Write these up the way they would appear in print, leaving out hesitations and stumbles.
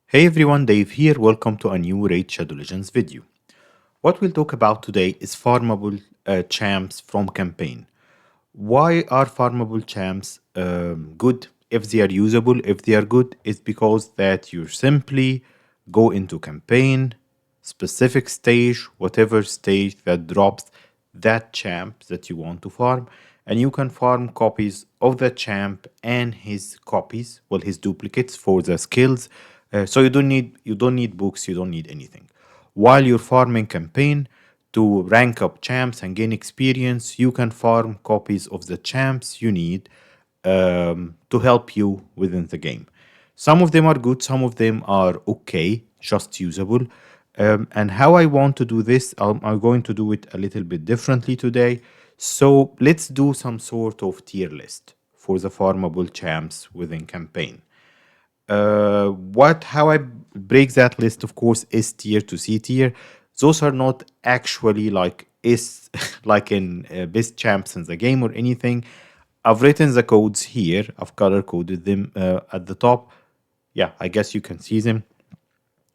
Hey everyone, Dave here. Welcome to a new Raid Shadow Legends video. What we'll talk about today is farmable champs from campaign. Why are farmable champs good? If they are usable, if they are good, it's because that you simply go into campaign, specific stage, whatever stage that drops that champ that you want to farm, and you can farm copies of the champ and his copies, well, his duplicates for the skills. So you don't need books, you don't need anything. While you're farming campaign, to rank up champs and gain experience, you can farm copies of the champs you need to help you within the game. Some of them are good, some of them are okay, just usable. And how I want to do this, I'm going to do it a little bit differently today. So let's do some sort of tier list for the farmable champs within campaign. What how I break that list, of course, S tier to C tier. Those are not actually like is like in best champs in the game or anything. I've written the codes here. I've color coded them at the top. Yeah, I guess you can see them.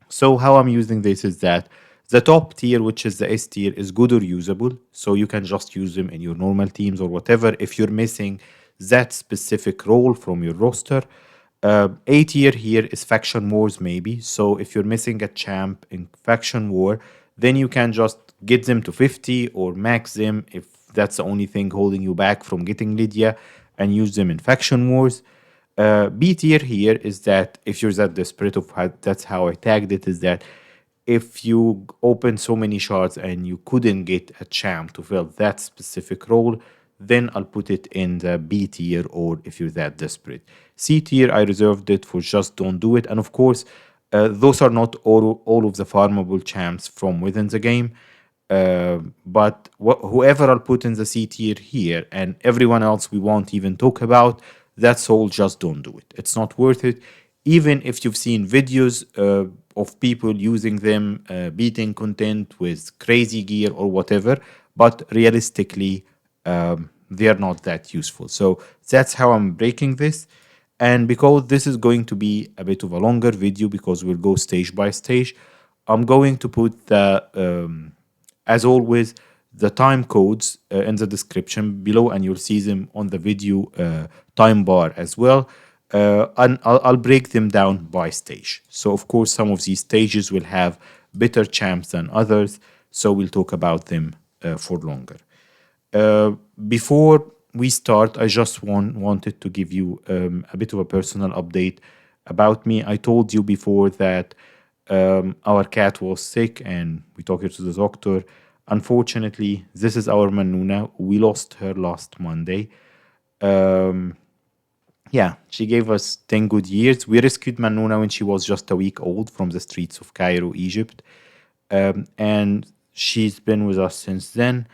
So how I'm using this is that the top tier, which is the S tier, is good or usable. So you can just use them in your normal teams or whatever. If you're missing that specific role from your roster, A tier here is faction wars maybe. So if you're missing a champ in faction war, then you can just get them to 50 or max them if that's the only thing holding you back from getting Lydia and use them in faction wars. B tier here is that if you're that desperate of how, that's how I tagged it, is that if you open so many shards and you couldn't get a champ to fill that specific role, then I'll put it in the B tier, or if you're that desperate. C tier, I reserved it for just don't do it. And of course, those are not all of the farmable champs from within the game. But whoever I'll put in the C tier here and everyone else we won't even talk about, that's all, just don't do it. It's not worth it. Even if you've seen videos of people using them, beating content with crazy gear or whatever, but realistically, they are not that useful. So that's how I'm breaking this. And because this is going to be a bit of a longer video, because we'll go stage by stage, I'm going to put as always, the time codes in the description below, and you'll see them on the video time bar as well. And I'll break them down by stage. So, of course, some of these stages will have better champs than others, so we'll talk about them for longer. Before we start, I just wanted to give you a bit of a personal update about me. I told you before that our cat was sick and we took her to the doctor. Unfortunately, this is our Manuna. We lost her last Monday. Um, yeah, she gave us 10 good years. We rescued Manuna when she was just a week old from the streets of Cairo, Egypt. And she's been with us since then.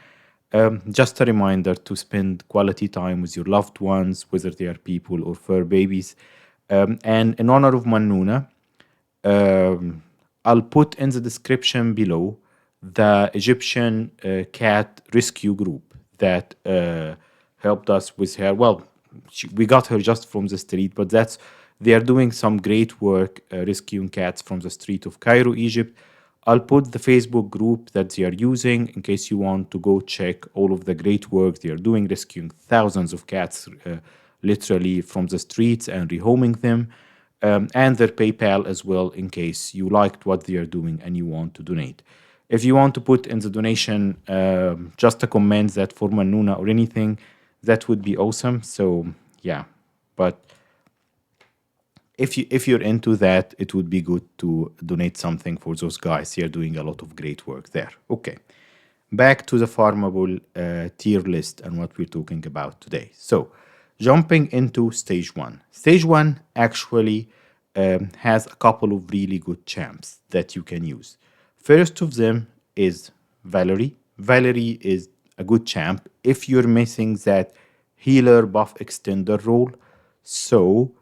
Just a reminder to spend quality time with your loved ones, whether they are people or fur babies. And in honor of Manuna, um, I'll put in the description below the Egyptian cat rescue group that helped us with her. Well, we got her just from the street, but they are doing some great work rescuing cats from the street of Cairo, Egypt. I'll put the Facebook group that they are using in case you want to go check all of the great work they are doing, rescuing thousands of cats literally from the streets and rehoming them, and their PayPal as well in case you liked what they are doing and you want to donate. If you want to put in the donation just a comment that for Manuna or anything, that would be awesome. So yeah, but if you're into that, it would be good to donate something for those guys. They are doing a lot of great work there. Okay, back to the farmable tier list and what we're talking about today. So, jumping into stage one. Stage one actually has a couple of really good champs that you can use. First of them is Valerie. Valerie is a good champ if you're missing that healer buff extender role. So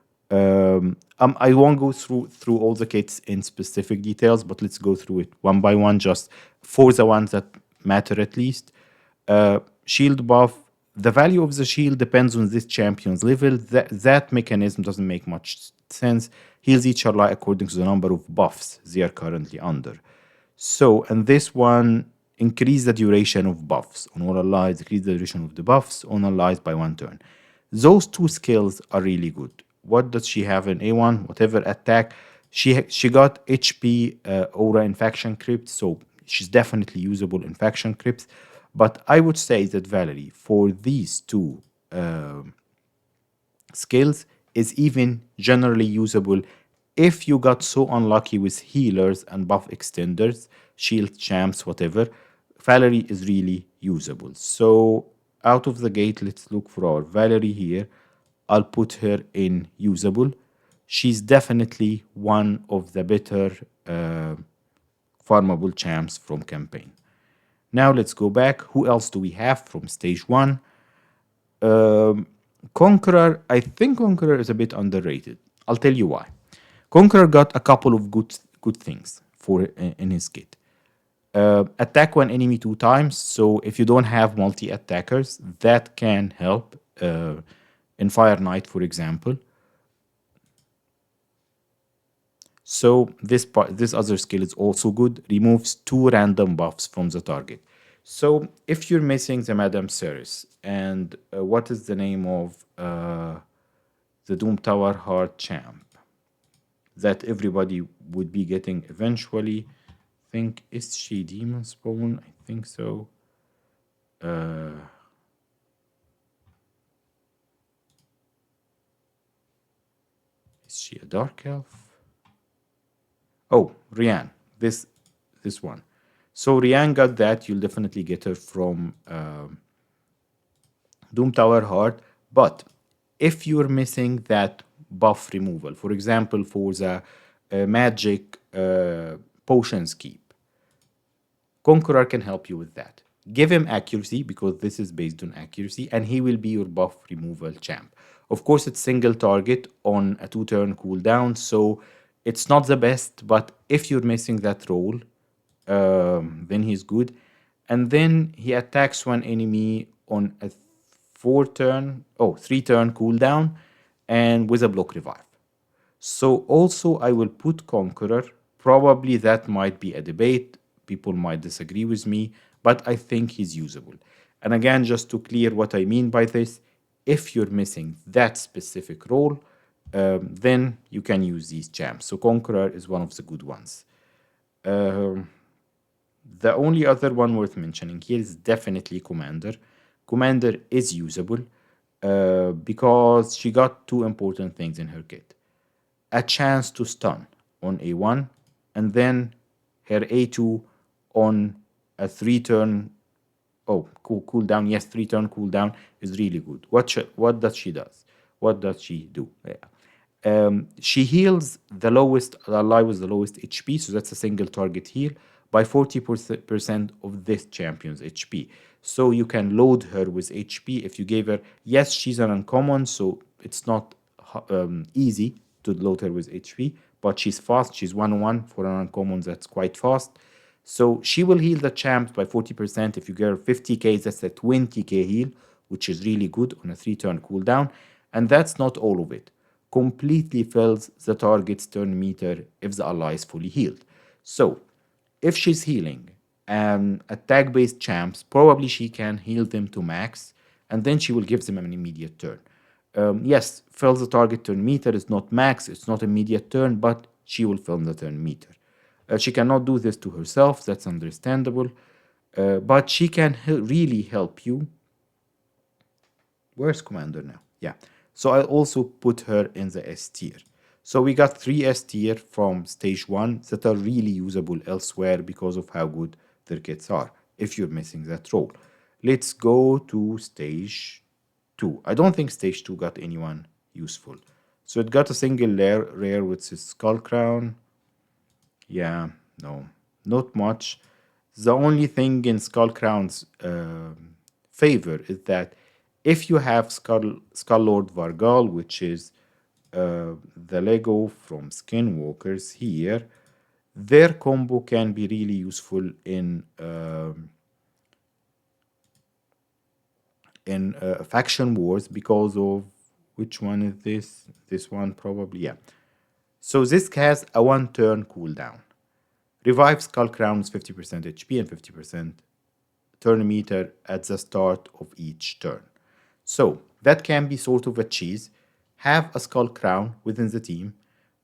I won't go through all the kits in specific details, but let's go through it one by one, just for the ones that matter at least. Shield buff. The value of the shield depends on this champion's level. That mechanism doesn't make much sense. heals each ally according to the number of buffs they are currently under. So, and this one increase the duration of buffs on all allies, decrease the duration of the buffs on allies by 1 turn. Those two skills are really good. What does she have in A1? Whatever attack. She got HP Aura Infection Crypt, so she's definitely usable in Faction Crypts. But I would say that Valerie, for these two skills, is even generally usable if you got so unlucky with healers and buff extenders, shield champs, whatever. Valerie is really usable. So out of the gate, let's look for our Valerie here. I'll put her in usable. She's definitely one of the better farmable champs from campaign. Now let's go back. Who else do we have from stage one? Um, Conqueror, I think Conqueror is a bit underrated. I'll tell you why. Conqueror got a couple of good things for in his kit. Attack one enemy 2 times. So if you don't have multi attackers, that can help. In Fire Knight, for example. So this other skill is also good. Removes 2 random buffs from the target. So if you're missing the Madame Ceres, and what is the name of the Doom Tower Heart champ that everybody would be getting eventually? I think is she Demon Spawn? I think so. Uh, is she a Dark Elf? Oh, Rian. This one. So Rian got that. You'll definitely get her from Doom Tower Heart. But if you're missing that buff removal, for example, for the magic potions keep, Conqueror can help you with that. Give him accuracy because this is based on accuracy, and he will be your buff removal champ. Of course, it's single target on a 2 turn cooldown, so it's not the best, but if you're missing that role, then he's good. And then he attacks one enemy on a 3 turn cooldown and with a block revive. So also I will put Conqueror. Probably that might be a debate. People might disagree with me, but I think he's usable. And again, just to clear what I mean by this, if you're missing that specific role, then you can use these champs. So Conqueror is one of the good ones. Um, the only other one worth mentioning here is definitely Commander. Commander is usable because she got two important things in her kit: a chance to stun on A1, and then her A2 on a 3 turn. Oh, cooldown. Yes, 3 turn cooldown is really good. What does she does? What does she do? Yeah. She heals the lowest ally with the lowest HP, so that's a single target heal by 40% of this champion's HP. So you can load her with HP if you gave her. Yes, she's an uncommon, so it's not easy to load her with HP, but she's fast. She's 1-1 for an uncommon. That's quite fast. So she will heal the champs by 40%. If you get her 50k, that's a 20k heal, which is really good on a 3 turn cooldown. And that's not all of it. Completely fills the target's turn meter if the ally is fully healed. So if she's healing attack based champs, probably she can heal them to max, and then she will give them an immediate turn. Yes, fills the target turn meter is not max, it's not immediate turn, but she will fill the turn meter. She cannot do this to herself, that's understandable, but she can really help you. Where's Commander now? Yeah. So I'll also put her in the S tier. So we got 3 S tier from stage 1 that are really usable elsewhere because of how good their kits are, if you're missing that role. Let's go to stage 2. I don't think stage 2 got anyone useful. So it got a single rare with its skull crown. Yeah, no, not much. The only thing in Skull Crown's favor is that if you have Skull Lord Vargal, which is the Lego from Skinwalkers here, their combo can be really useful in faction wars because of which one is this? This one probably, yeah. So this has a one turn cooldown. Revive Skull Crown with 50% HP and 50% turn meter at the start of each turn. So that can be sort of a cheese. Have a Skull Crown within the team.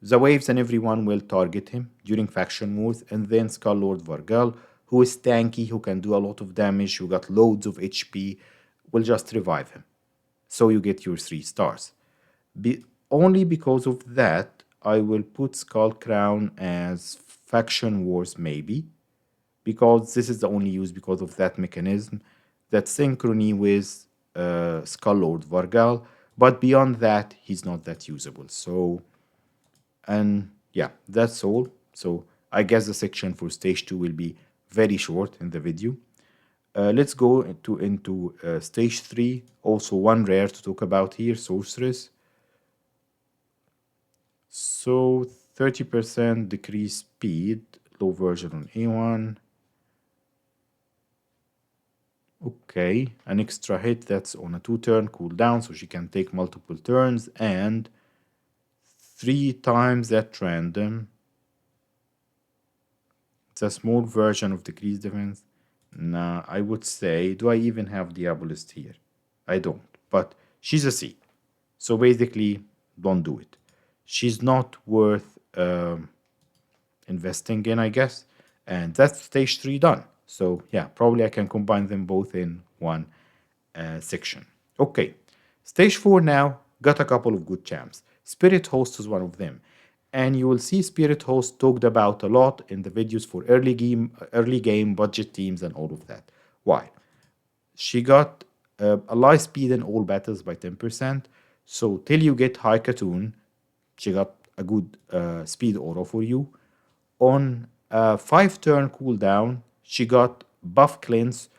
The waves and everyone will target him during faction wars, and then Skull Lord Vargal, who is tanky, who can do a lot of damage, who got loads of HP, will just revive him. So you get your 3 stars. Only because of that, I will put Skull Crown as faction wars maybe, because this is the only use because of that mechanism, that synchrony with Skull Lord Vargal. But beyond that, he's not that usable. So, and yeah, that's all. So I guess the section for stage 2 will be very short in the video. Let's go into stage 3. Also one rare to talk about here, Sorceress. So 30% decrease speed, low version on A1. Okay, an extra hit that's on a 2-turn cooldown, so she can take multiple turns, and 3 times at random. It's a small version of decreased defense. Nah, I would say, do I even have Diabolist here? I don't, but she's a C. So basically, don't do it. She's not worth investing in, I guess. And that's stage 3 done. So yeah, probably I can combine them both in one section. Okay, stage 4 now got a couple of good champs. Spirit Host is one of them. And you will see Spirit Host talked about a lot in the videos for early game budget teams and all of that. Why? She got ally speed in all battles by 10%. So till you get High Katoon, she got a good speed aura for you. On a 5-turn cooldown, she got buff cleanse,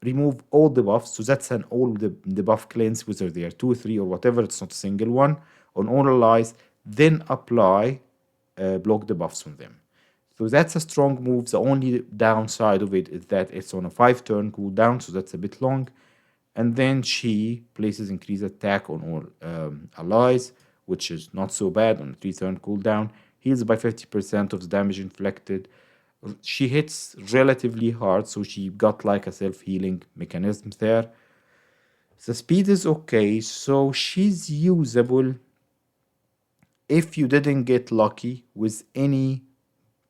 remove all the buffs. So that's an all the buff cleanse, whether they are 2, 3, or whatever. It's not a single one on all allies. Then apply block the buffs on them. So that's a strong move. The only downside of it is that it's on a 5-turn cooldown, so that's a bit long. And then she places increased attack on all allies, which is not so bad on a 3-turn cooldown. Heals by 50% of the damage inflicted. She hits relatively hard, so she got like a self-healing mechanism there. The speed is okay, so she's usable if you didn't get lucky with any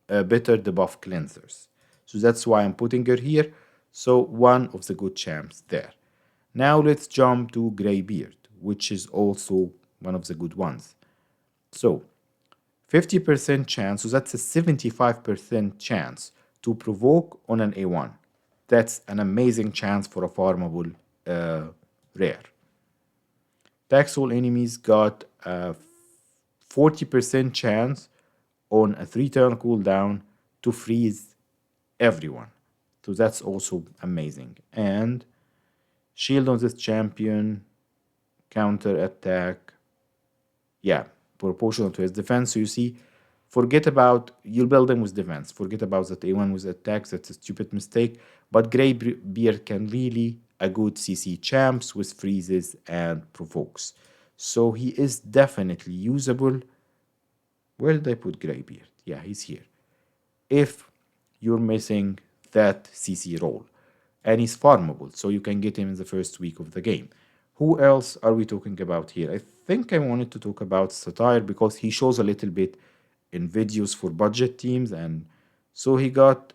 better debuff cleansers. So that's why I'm putting her here. So one of the good champs there. Now let's jump to Greybeard, which is also one of the good ones. So 50% chance, so that's a 75% chance to provoke on an A1. That's an amazing chance for a farmable rare. Tax all enemies got a 40% chance on a 3-turn cooldown to freeze everyone. So that's also amazing. And shield on this champion, counter attack, yeah, proportional to his defense. So you see, forget about, you'll build them with defense. Forget about that A1 with attacks, that's a stupid mistake. But Greybeard can really a good CC champs with freezes and provokes. So he is definitely usable. Where did I put Greybeard? Yeah, he's here. If you're missing that CC role. And he's farmable, so you can get him in the first week of the game. Who else are we talking about here? I think I wanted to talk about Satire because he shows a little bit in videos for budget teams, and so he got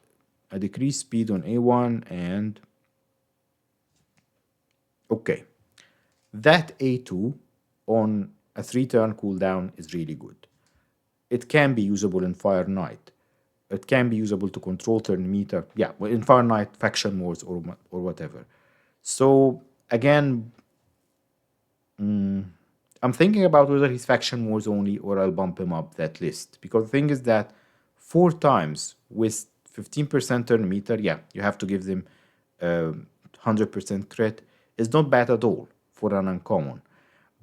a decreased speed on A1 and okay. That A2 on a 3-turn cooldown is really good. It can be usable in Fire Knight. It can be usable to control turn meter. Yeah, in Fire Knight, faction wars or whatever. So again, I'm thinking about whether he's faction wars only or I'll bump him up that list. Because the thing is that 4 times with 15% turn meter, yeah, you have to give them 100% crit. Is not bad at all for an uncommon.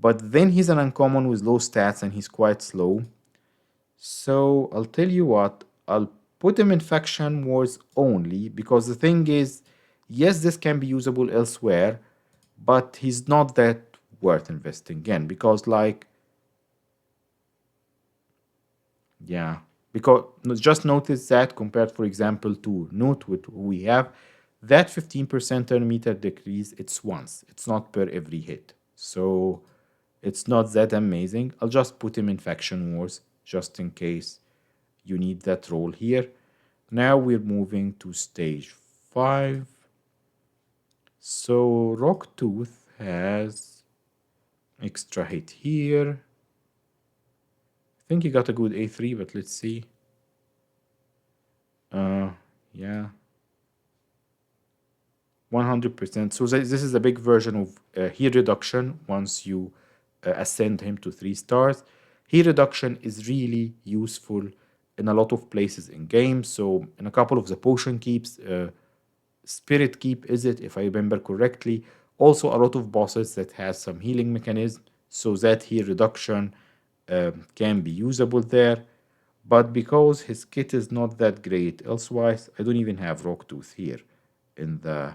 But then he's an uncommon with low stats and he's quite slow. So I'll tell you what, I'll put him in faction wars only because the thing is, yes, this can be usable elsewhere, but he's not that worth investing in because like Yeah, because just notice that compared, for example, to Note, which we have, that 15% turn meter decrease, it's once. It's not per every hit. So it's not that amazing. I'll just put him in Faction Wars just in case you need that role here. Now we're moving to stage 5. So Rocktooth has extra hit here. I think he got a good A3, but let's see. Uh, yeah, 100%. So this is a big version of heat reduction once you ascend him to 3 stars. Heat reduction is really useful in a lot of places in games. So in a couple of the potion keeps, Spirit Keep is it, if I remember correctly. Also a lot of bosses that has some healing mechanism, so that heat reduction can be usable there. But because his kit is not that great elsewise, I don't even have Rocktooth here in the.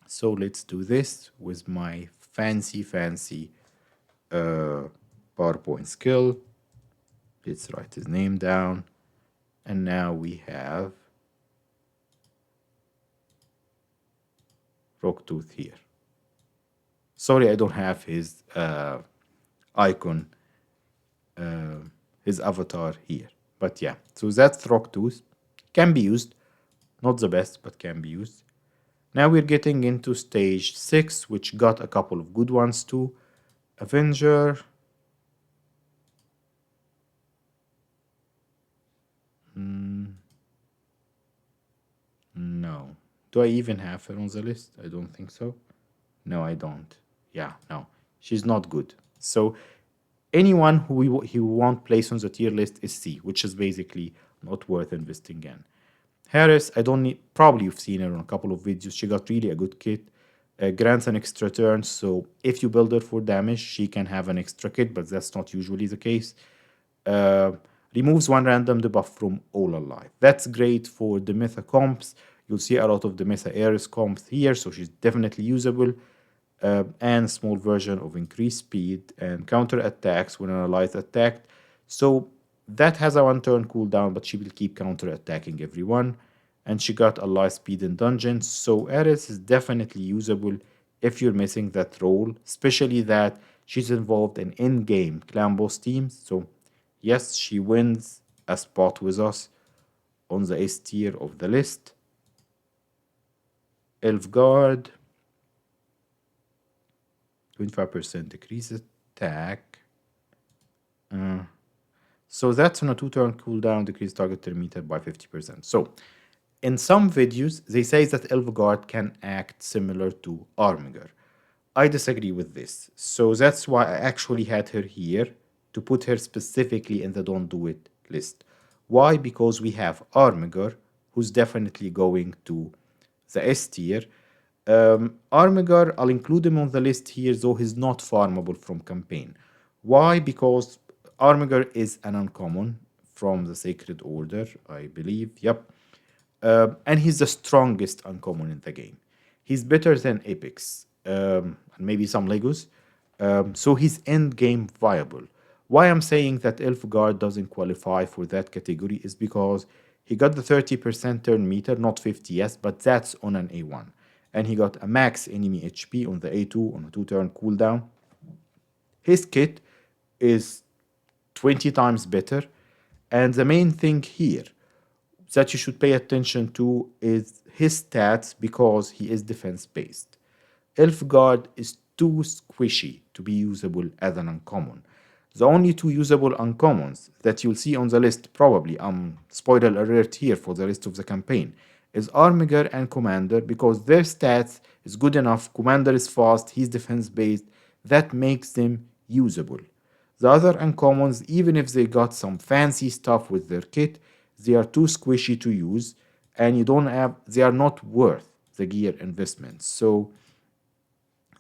So let's do this with my fancy uh, PowerPoint skill. Let's write his name down. And now we have Rocktooth here. Sorry, I don't have his icon, uh, his avatar here. But yeah, so that's Rocktooth. Can be used. Not the best, but can be used. Now we're getting into stage 6, which got a couple of good ones too. Avenger. No. Do I even have her on the list? I don't think so. No, I don't. Yeah, no. She's not good. So anyone who won't place on the tier list is C, which is basically not worth investing in. Harris, I don't need, probably you've seen her on a couple of videos. She got really a good kit. Grants an extra turn, so if you build her for damage, she can have an extra kit, but that's not usually the case. Uh, Removes one random debuff from all alive. That's great for the Meta comps. You'll see a lot of the Meta Ares comps here, so she's definitely usable. And small version of increased speed and counter attacks when an ally is attacked. So that has a 1 turn cooldown, but she will keep counter attacking everyone. And she got ally speed in dungeons, so Ares is definitely usable if you're missing that role, especially that she's involved in in-game clan boss teams. So yes, she wins a spot with us on the S tier of the list. Elfguard, 25% decrease attack. So that's on a 2 turn cooldown, decrease target turn meter by 50%. So in some videos, they say that Elfguard can act similar to Armiger. I disagree with this. So that's why I actually had her here to put her specifically in the don't do it list. Why? Because we have Armiger, who's definitely going to the S tier. Armiger, I'll include him on the list here, though he's not farmable from campaign. Why? Because Armiger is an uncommon from the Sacred Order, I believe. Yep. And he's the strongest uncommon in the game. He's better than Apex, and maybe some Legos. So he's end game viable. Why I'm saying that Elfguard doesn't qualify for that category is because he got the 30% turn meter, not 50, yes, but that's on an A1. And he got a max enemy HP on the A2 on a 2 turn cooldown. His kit is 20 times better. And the main thing here that you should pay attention to is his stats because he is defense based. Elfguard is too squishy to be usable as an uncommon. The only two usable uncommons that you'll see on the list, probably, spoiler alert here for the rest of the campaign, is Armiger and Commander because their stats is good enough. Commander is fast, he's defense based, that makes them usable. The other uncommons, even if they got some fancy stuff with their kit, they are too squishy to use and you don't have, they are not worth the gear investment. So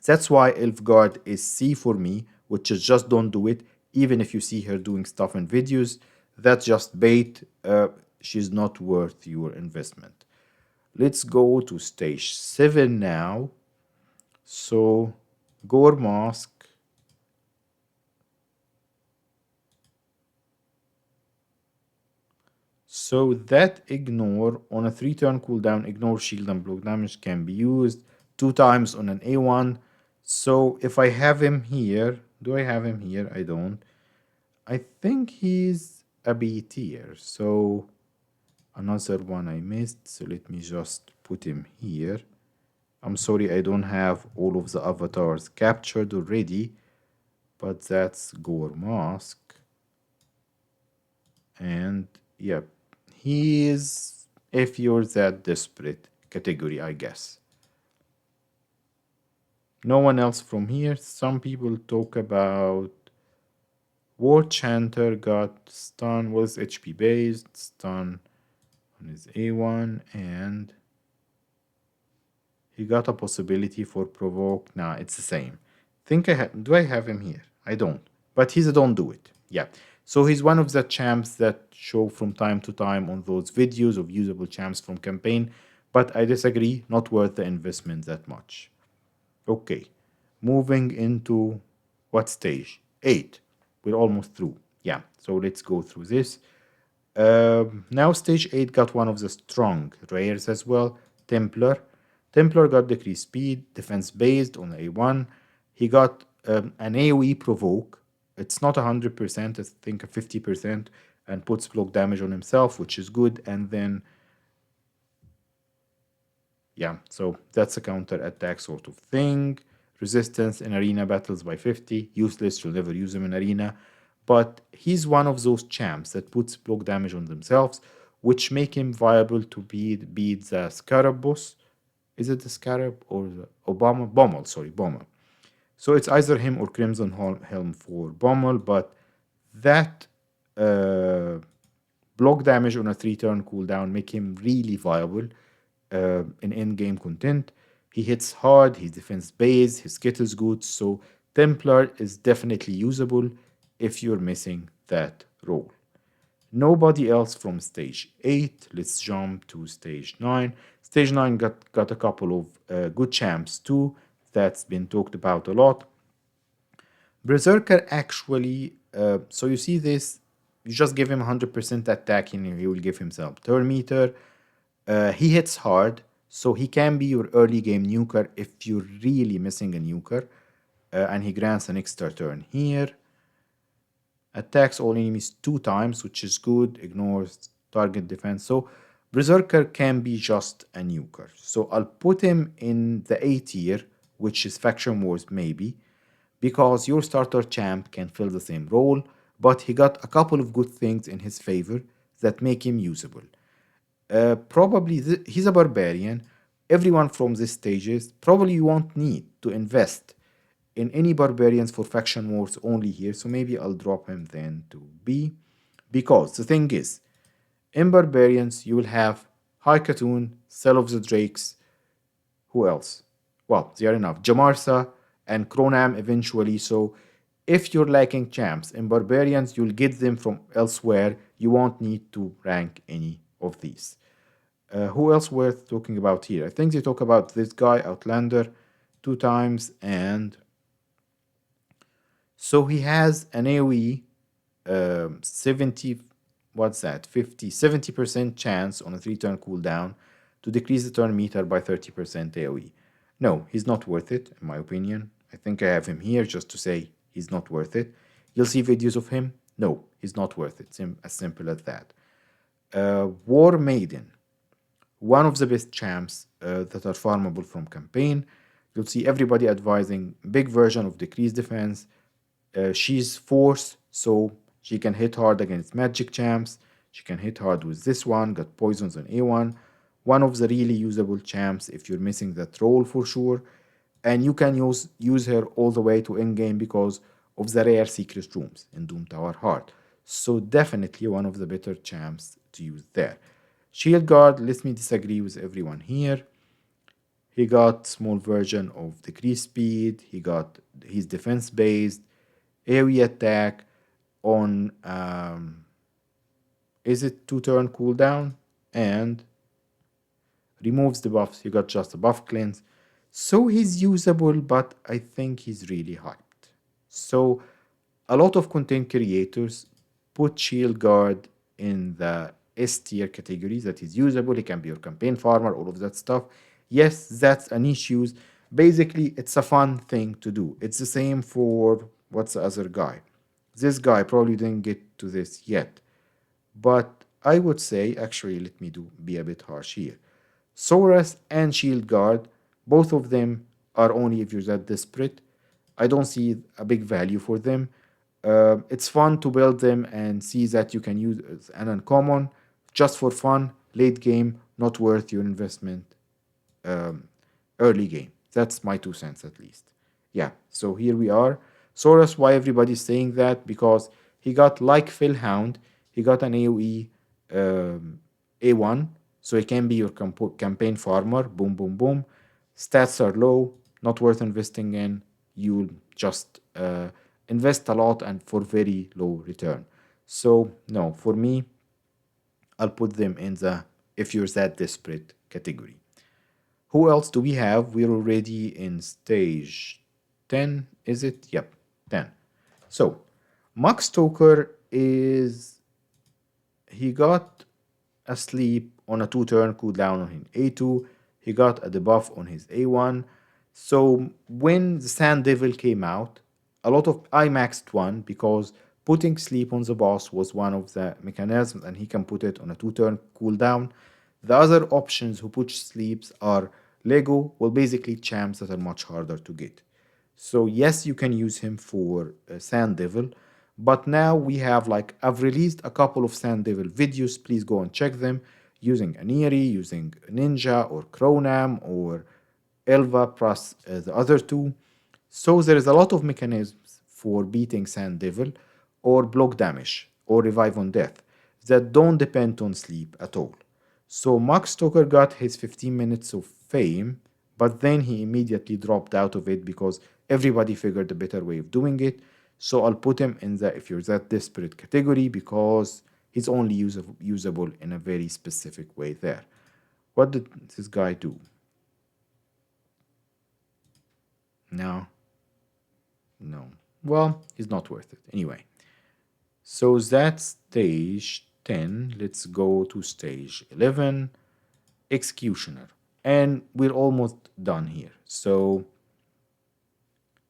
that's why Elfguard is C for me, which is just don't do it. Even if you see her doing stuff in videos, that's just bait. She's not worth your investment. Let's go to stage 7 now. So, Gore Mask. So that ignore on a 3-turn cooldown, ignore shield and block damage can be used 2 times on an A1. So if I have him here, do I have him here? I don't. I think he's a B tier. So another one I missed. So let me just put him here. I'm sorry, I don't have all of the avatars captured already, but that's Gore Mask. And yep, he is, if you're that desperate category, I guess. No one else from here. Some people talk about War Chanter got stun, was HP based, stun on his A1, and he got a possibility for provoke. Nah, it's the same. Think do I have him here? I don't. But he's a don't do it. Yeah. So he's one of the champs that show from time to time on those videos of usable champs from campaign. But I disagree, not worth the investment that much. Okay. Moving into what stage? 8. We're almost through. Yeah. So let's go through this. Now stage 8 got one of the strong rares as well, Templar. Templar got decreased speed, defense based on A1. He got an AoE provoke. It's not 100%, I think a 50%, and puts block damage on himself, which is good. And then, yeah, so that's a counter attack sort of thing. Resistance in arena battles by 50. Useless, you'll never use him in arena. But he's one of those champs that puts block damage on themselves, which make him viable to beat the Scarab boss. Is it the Scarab or the Obama? Bommel, sorry, Bommel. So it's either him or Crimson Helm for Bommel, but that uh, block damage on a 3-turn cooldown make him really viable in in-game content. He hits hard, he's defense based, his kit is good, so Templar is definitely usable if you're missing that role. Nobody else from stage 8. Let's jump to stage 9. Stage 9 got a couple of good champs too. That's been talked about a lot. Berserker actually, so you see this, you just give him 100% attack and he will give himself turn meter. He hits hard, so he can be your early game nuker if you're really missing a nuker. And he grants an extra turn here. Attacks all enemies 2 times, which is good, ignores target defense. So Berserker can be just a nuker. So I'll put him in the A tier, which is Faction Wars maybe, because your starter champ can fill the same role, but he got a couple of good things in his favor that make him usable. Probably he's a barbarian. Everyone from these stages probably you won't need to invest in any barbarians for faction wars only here, so maybe I'll drop him then to B. Because the thing is, in barbarians you will have High Khatoon, Cell of the Drakes, who else? Well, they are enough. Jamarsa and Kronam eventually, so if you're lacking champs in barbarians, you'll get them from elsewhere. You won't need to rank any of these. Who else worth talking about here? I think they talk about this guy, Outlander, 2 times, and so he has an AoE 70, what's that, 50, 70% chance on a 3-turn cooldown to decrease the turn meter by 30% AoE. No, he's not worth it, in my opinion. I think I have him here just to say he's not worth it. You'll see videos of him. No, he's not worth it. As simple as that. War Maiden, one of the best champs that are farmable from campaign. You'll see everybody advising big version of decreased defense. She's force, so she can hit hard against magic champs. She can hit hard with this one, got poisons on A1. One of the really usable champs if you're missing that role for sure. And you can use her all the way to endgame because of the rare secret rooms in Doom Tower Heart. So definitely one of the better champs to use there. Shield Guard, let me disagree with everyone here. He got small version of decreased speed. He got his defense based, AoE attack on is it 2-turn cooldown and removes the buffs. He got just a buff cleanse. So he's usable, but I think he's really hyped. So a lot of content creators put Shield Guard in the S tier categories that is usable. He can be your campaign farmer, all of that stuff. Yes, that's a niche use. Basically, it's a fun thing to do. It's the same for what's the other guy. This guy probably didn't get to this yet. But I would say, actually, let me be a bit harsh here. Saurus and Shield Guard, both of them are only if you're that desperate. I don't see a big value for them. It's fun to build them and see that you can use an uncommon just for fun, late game, not worth your investment um, early game. That's my 2 cents at least. Yeah, so here we are. Saurus, why everybody's saying that? Because he got like Phil Hound, he got an AoE A1, so he can be your campaign farmer. Boom, boom, boom. Stats are low, not worth investing in. You'll just invest a lot and for very low return. So, no, for me, I'll put them in the if you're that desperate category. Who else do we have? We're already in stage 10, is it? Yep, 10. So, Max Stoker is. He got a sleep on a 2 turn cooldown on his A2. He got a debuff on his A1. So, when the Sand Devil came out, a lot of I maxed one because putting sleep on the boss was one of the mechanisms, and he can put it on a 2 turn cooldown. The other options who push sleeps are Lego, well, basically champs that are much harder to get. So yes, you can use him for Sand Devil, but now we have like I've released a couple of Sand Devil videos. Please go and check them using Aniri, using Ninja or Cronam or Elva plus the other two. So there is a lot of mechanisms for beating Sand Devil or block damage or revive on death that don't depend on sleep at all. So Max Stoker got his 15 minutes of fame, but then he immediately dropped out of it because everybody figured a better way of doing it. So I'll put him in the if you're that desperate category because he's only usable in a very specific way there. What did this guy do? No. No. Well, he's not worth it. Anyway. So that's stage 10. Let's go to stage 11, Executioner. And we're almost done here. So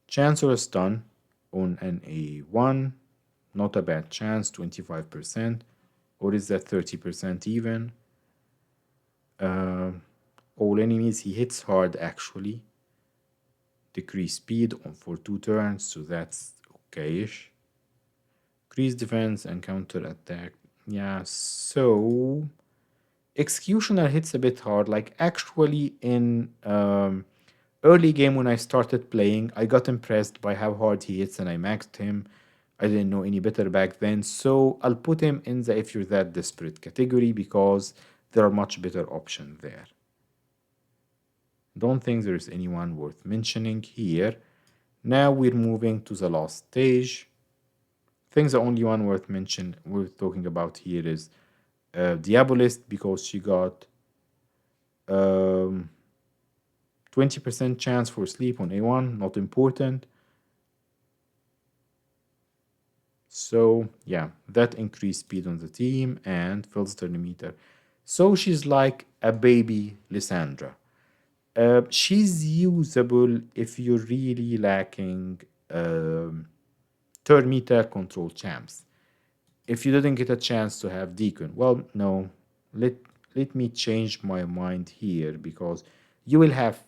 Chancellor Stun on an A1. Not a bad chance, 25%. Or is that 30% even? All enemies, he hits hard actually. Decrease speed on for 2 turns, so that's okay-ish. Increase defense and counter attack. Yeah, so Executioner hits a bit hard. Like actually in early game when I started playing, I got impressed by how hard he hits and I maxed him. I didn't know any better back then, so I'll put him in the if you're that desperate category because there are much better options there. Don't think there's anyone worth mentioning here. Now we're moving to the last stage. I think the only one worth talking about here is Diabolist because she got 20% chance for sleep on A1, not important. So yeah, that increased speed on the team and fills the meter. So she's like a baby Lysandra. She's usable if you're really lacking turn meter control champs. If you didn't get a chance to have Deacon, well, no, let me change my mind here because you will have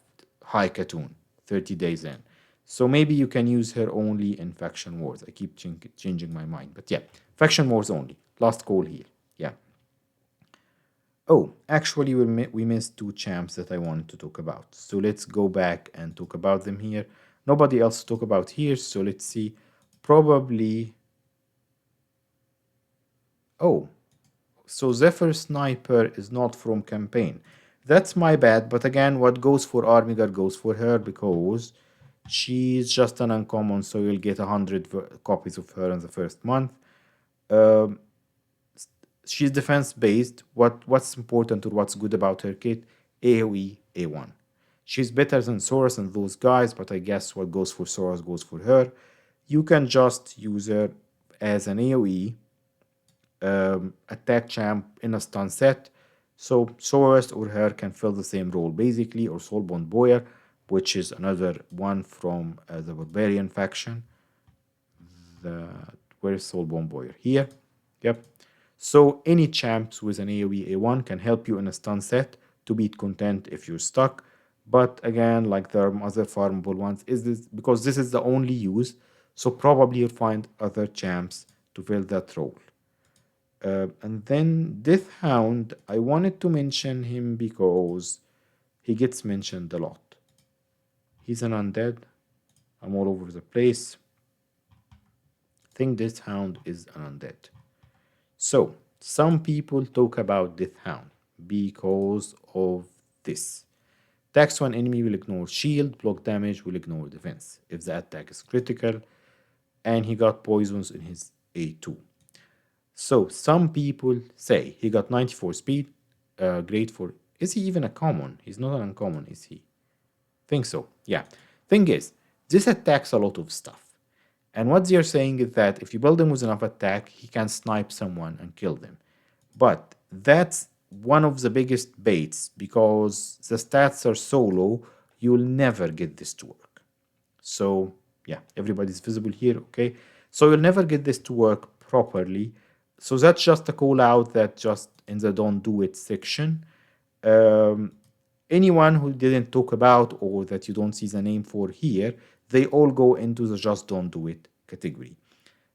High Katoon 30 days in. So maybe you can use her only in Faction Wars. I keep changing my mind. But yeah, Faction Wars only. Last call here. Yeah. Oh, actually, we missed two champs that I wanted to talk about. So let's go back and talk about them here. Nobody else to talk about here. So let's see. Probably. Oh, so Zephyr Sniper is not from campaign. That's my bad, but again, what goes for Armiger goes for her because she's just an uncommon, so you'll get 100 copies of her in the first month. Um, she's defense based. What's important or what's good about her kit? AoE A1. She's better than Soros and those guys, but I guess what goes for Soros goes for her. You can just use her as an AoE attack champ in a stun set. So Soros or her can fill the same role basically, or Soulbound Boyer, which is another one from the Barbarian faction. The Where's Soulbound Boyer? Here. Yep. So any champs with an AoE A1 can help you in a stun set to beat content if you're stuck. But again, like the other farmable ones, is this because this is the only use, so probably you'll find other champs to fill that role. And then Death Hound, I wanted to mention him because he gets mentioned a lot. He's an undead. I'm all over the place. I think Death Hound is an undead. So, some people talk about Death Hound because of this. Attacks one enemy will ignore shield, block damage will ignore defense if the attack is critical, and he got poisons in his A2. So some people say he got 94 speed, great for. Is he even a common? He's not an uncommon, is he? Think so. Yeah. Thing is, this attacks a lot of stuff. And what they're saying is that if you build him with enough attack, he can snipe someone and kill them. But that's one of the biggest baits because the stats are so low, you'll never get this to work. So, yeah, everybody's visible here, okay? So you'll never get this to work properly. So that's just a call out that just in the don't do it section. Um, Anyone who didn't talk about or that you don't see the name for here, they all go into the just don't do it category.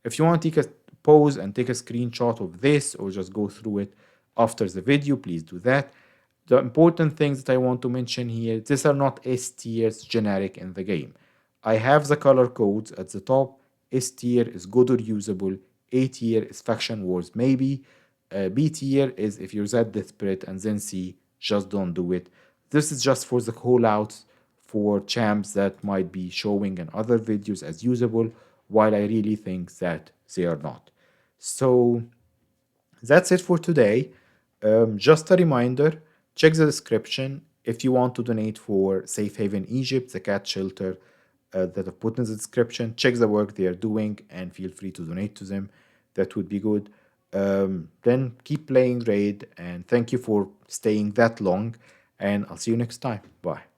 If you want to take a pause and take a screenshot of this or just go through it after the video, please do that. The important things that I want to mention here, these are not S tiers generic in the game. I have the color codes at the top. S tier is good or usable. A tier is faction wars maybe. B tier is if you're that desperate, and then C, just don't do it. This is just for the call outs for champs that might be showing in other videos as usable, while I really think that they are not. So that's it for today. Just a reminder, check the description if you want to donate for Safe Haven Egypt, the cat shelter that I've put in the description. Check the work they are doing and feel free to donate to them. That would be good. Then keep playing Raid, and thank you for staying that long, and I'll see you next time. Bye.